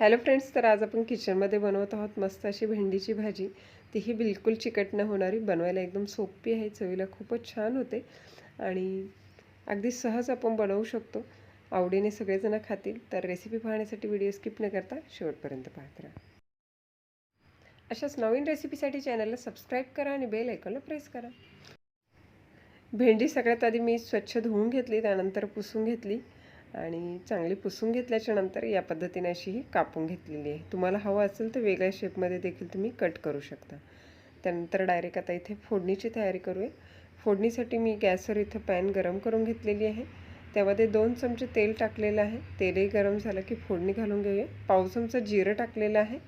Hello friends, तर आज आपण किचनमध्ये बनवत आहोत मस्त अशी भेंडीची भाजी. तीही बिलकुल चिकट न होणारी, बनवायला एकदम सोपी आहे, चवीला खूपच छान होते आणि अगदी सहज आपण बनवू शकतो. आवडीने सगळेजण खातील. तर रेसिपी पाहण्यासाठी व्हिडिओ स्किप न करता शेवटपर्यंत पाहत राहा. अशाच नवीन रेसिपीसाठी चॅनलला सबस्क्राईब करा आणि बेल आयकॉनला प्रेस करा. भेंडी सगळ्यात आधी मी स्वच्छ धुवून घेतली, त्यानंतर पुसून घेतली आणि चांगली पुसून घेतल्याच्या नंतर या पद्धतीने अशी ही कापून घेतलेली आहे. तुम्हाला हवं असेल तर वेगळ्या शेपमध्ये देखील तुम्ही कट करू शकता. त्यानंतर डायरेक्ट आता इथे फोडणीची तयारी करूया. फोडणीसाठी मी गॅसवर इथं पॅन गरम करून घेतलेली आहे. त्यामध्ये 2 चमचे तेल टाकलेलं आहे. तेलही गरम झालं की फोडणी घालून घेऊया. पाव चमचा जिरं टाकलेलं आहे.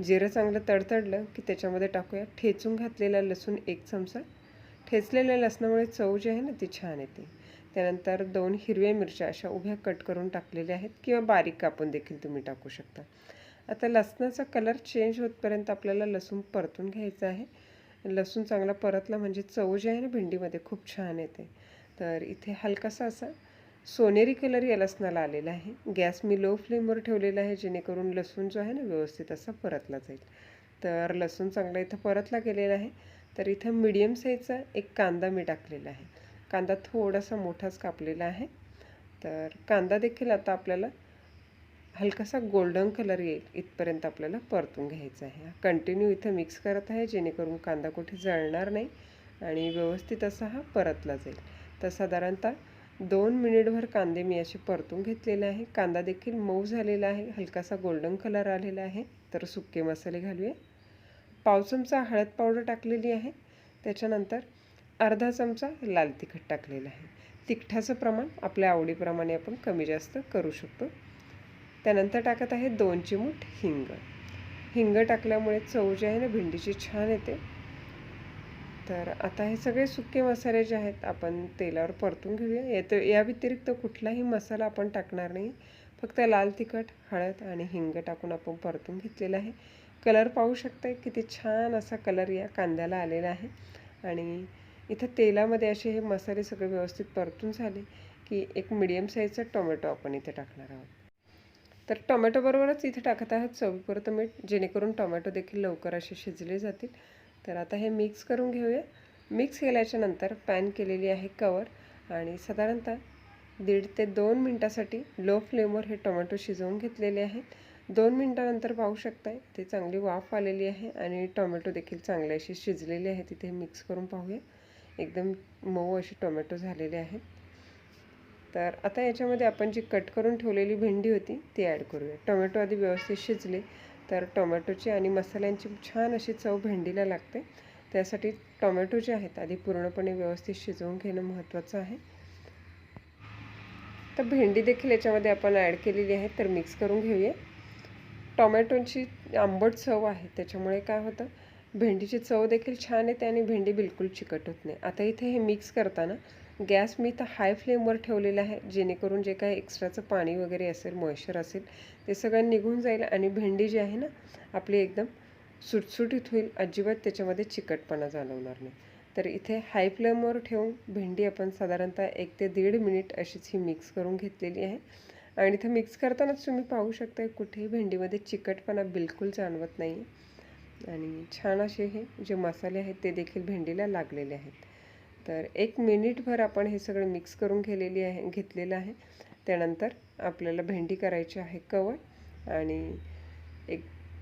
जिरं चांगलं तडतडलं की त्याच्यामध्ये टाकूया ठेचून घातलेला लसूण 1 चमचा. ठेचलेल्या लसणामुळे चव जी आहे ना ती छान येते. त्यानंतर 2 हिरव्या मिरच्या अशा उभ्या कट करून टाकलेल्या आहेत किंवा बारीक कापून देखील तुम्ही टाकू शकता. आता लसणाचा कलर चेंज होतपर्यंत आपल्याला लसूण परतून घ्यायचा आहे. लसूण चांगला परतला म्हणजे चव जी आहे ना भेंडीमध्ये खूप छान येते. तर इथे हलकासा असा सोनेरी कलर या लसणाला आलेला आहे. गॅस मी लो फ्लेमवर ठेवलेला आहे, जेणेकरून लसूण जो आहे ना व्यवस्थित असा परतला जाईल. तर लसूण चांगला इथं परतला गेलेला आहे. तर इथं मीडियम साईजचा एक कांदा मी टाकलेला आहे. कांदा थोडासा मोठाच कापलेला आहे. तर कांदा देखील आता आपल्याला हलकासा गोल्डन कलर येईल इथपर्यंत आपल्याला परतून घ्यायचा आहे. कंटिन्यू इथं मिक्स करत आहे, जेणेकरून कांदा कुठे जळणार नाही आणि व्यवस्थित असा हा परतला जाईल. तर साधारणतः 2 मिनिटभर कांदे मी असे परतून घेतलेले आहे. कांदा देखील मऊ झालेला आहे, हलकासा गोल्डन कलर आलेला आहे. तर सुके मसाले घालूया. पाव चमचा हळद पावडर टाकलेली आहे. त्याच्यानंतर अर्धा चमचा लाल तिखट टाकलेलं आहे. तिखटाचं प्रमाण आपल्या आवडीप्रमाणे आपण कमी जास्त करू शकतो. त्यानंतर टाकत आहे 2 चिमूट हिंग. हिंग टाकल्यामुळे चव जी आहे ना भेंडीची छान येते. तर आता हे सगळे सुके मसाले जे आहेत आपण तेलावर परतून घेऊया. या व्यतिरिक्त कुठलाही मसाला आपण टाकणार नाही. फक्त लाल तिखट, हळद आणि हिंग टाकून आपण परतून घेतलेला आहे. कलर पाहू शकता, किती छान असा कलर या कांद्याला आलेला आहे. आणि इथं तेलामध्ये असे हे मसाले सगळे व्यवस्थित परतून झाले की एक मीडियम साईजचा टोमॅटो आपण इथे टाकणार आहोत. तर टोमॅटोबरोबरच इथे टाकत आहोत चवीपुरतं मीठ, जेणेकरून टोमॅटो देखील लवकर असे शिजले जातील. तर आता हे मिक्स करून घेऊया. मिक्स केल्याच्या नंतर पॅन केलेली आहे कवर आणि साधारणतः 1.5 ते 2 मिनटासाठी लो फ्लेमवर हे टोमॅटो शिजवून घेतलेले आहेत. 2 मिनटानंतर पाहू शकताय ते चांगली वाफ आलेली आहे आणि टोमॅटो देखील चांगले असे शिजलेले आहेत. तिथे मिक्स करून पाहूया. एकदम मऊ असे टोमॅटो झालेले आहेत. तर आता याच्यामध्ये आपण जी कट करून ठेवलेली भेंडी होती ती ॲड करूया. टोमॅटो आधी व्यवस्थित शिजले तर टोमॅटोची आणि मसाल्यांची छान अशी चव भेंडीला लागते. त्यासाठी टोमॅटो जे आहेत आधी पूर्णपणे व्यवस्थित शिजवून घेणं महत्त्वाचं आहे. तर भेंडी देखील याच्यामध्ये आपण ॲड केलेली आहे. तर मिक्स करून घेऊया. टोमॅटोची आंबट चव आहे, त्याच्यामुळे काय होतं भेंडीची चव देखील छान येते आणि भेंडी बिलकुल चिकट होत नाही. आता इथे हे मिक्स करताना गॅस मी तर हाय फ्लेमवर ठेवलेला आहे, जेणेकरून जे काही एक्स्ट्राचं पाणी वगैरे असेल, मॉइश्चर असेल ते सगळं निघून जाईल आणि भेंडी जी आहे ना आपली एकदम सुटसुटीत होईल. अजिबात त्याच्यामध्ये चिकटपणा जाणवणार नाही. तर इथे हाय फ्लेमवर ठेवून भेंडी आपण साधारणतः 1 ते 1.5 मिनिट अशीच ही मिक्स करून घेतलेली आहे. आणि इथं मिक्स करतानाच तुम्ही पाहू शकता कुठेही भेंडीमध्ये चिकटपणा बिलकुल जाणवत नाही आणि छान असे हे जे मसाले आहेत ते देखील भेंडीला लागलेले आहेत. तर 1 मिनिटभर आपण हे सगळं मिक्स करून घेतलेलं आहे. त्यानंतर आपल्याला भेंडी करायची आहे कवर आणि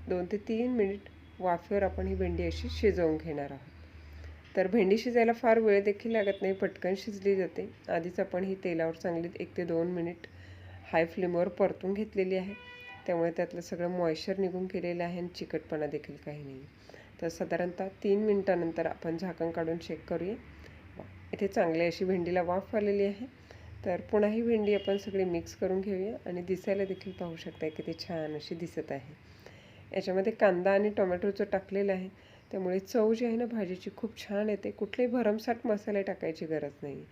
2 ते 3 मिनिट वाफेवर आपण ही भेंडी अशी शिजवून घेणार आहोत. तर भेंडी शिजायला फार वेळ देखील लागत नाही, पटकन शिजली जाते. आधीच आपण ही तेलावर चांगली 1 ते 2 मिनिट हाय फ्लेमवर परतून घेतलेली आहे, त्यामुळे त्यातलं सगळं मॉइश्चर निघून गेलेलं आहे आणि चिकटपणा देखील काही नाही. तर साधारणतः 3 मिनिटानंतर आपण झाकण काढून चेक करूया. इथे चांगली अशी भेंडीला वाफ आलेली आहे. तर पुन्हा ही भेंडी आपण सगळी मिक्स करून घेऊया आणि दिसायला देखील पाहू शकता किती छान अशी दिसत आहे. याच्यामध्ये कांदा आणि टोमॅटोचं टाकलेलं आहे, त्यामुळे चव जी आहे ना भाजीची खूप छान येते. कुठलेही भरमसाठ मसाले टाकायची गरज नाही.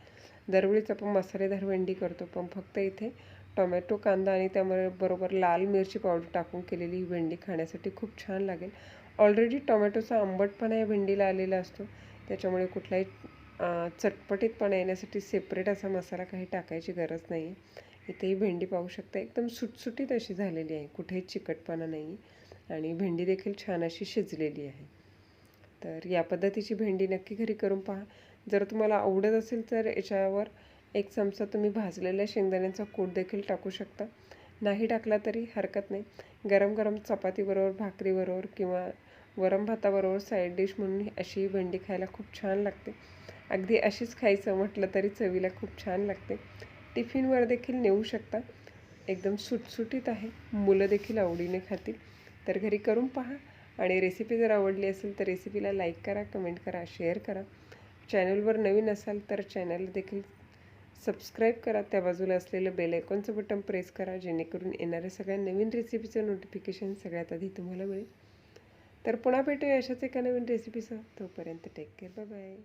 दरवेळीच आपण मसालेदार भेंडी करतो, पण फक्त इथे टोमॅटो, कांदा आणि त्याबरोबर लाल मिरची पावडर टाकून केलेली ही भेंडी खाण्यासाठी खूप छान लागेल. ऑलरेडी टोमॅटोचा आंबटपणा या भेंडीला आलेला असतो, त्याच्यामुळे कुठलाही चटपटीतपणा येण्यासाठी सेपरेट असा मसाला काही टाकायची गरज नाही. इथेही भेंडी पाहू शकता एकदम सुटसुटीत अशी झालेली आहे, कुठेही चिकटपणा नाही आणि भेंडी देखील छान अशी शिजलेली आहे. तर या पद्धतीची भेंडी नक्की घरी करून पहा. जर तुम्हाला आवडत असेल तर याच्यावर 1 चमचा तुम्ही भाजलेल्या शेंगदाण्याचा कूट देखील टाकू शकता. नाही टाकला तरी हरकत नाही. गरम गरम चपातीबरोबर, भाकरीबरोबर किंवा वरण भाताबरोबर साईड डिश म्हणून अशी भेंडी खायला खूप छान लागते. अगदी अशीच खायचं म्हटलं तरी चवीला खूप छान लागते. टिफिनवर देखील नेऊ शकता. एकदम सुटसुटीत आहे, मुलं देखील आवडीने खातील. तर घरी करून पहा आणि रेसिपी जर आवडली असेल तर रेसिपीला लाईक करा, कमेंट करा, शेअर करा. चॅनलवर नवीन असाल तर चॅनलला देखील सबस्क्राईब करा. त्या बाजूला असलेलं बेल आयकॉनचं बटन प्रेस करा, जेणेकरून येणाऱ्या सगळ्या नवीन रेसिपीचं नोटिफिकेशन सगळ्यात आधी तुम्हाला मिळेल. तर पुन्हा भेटूया अशाच एका नवीन रेसिपीसह. तोपर्यंत टेक केअर, बाय बाय.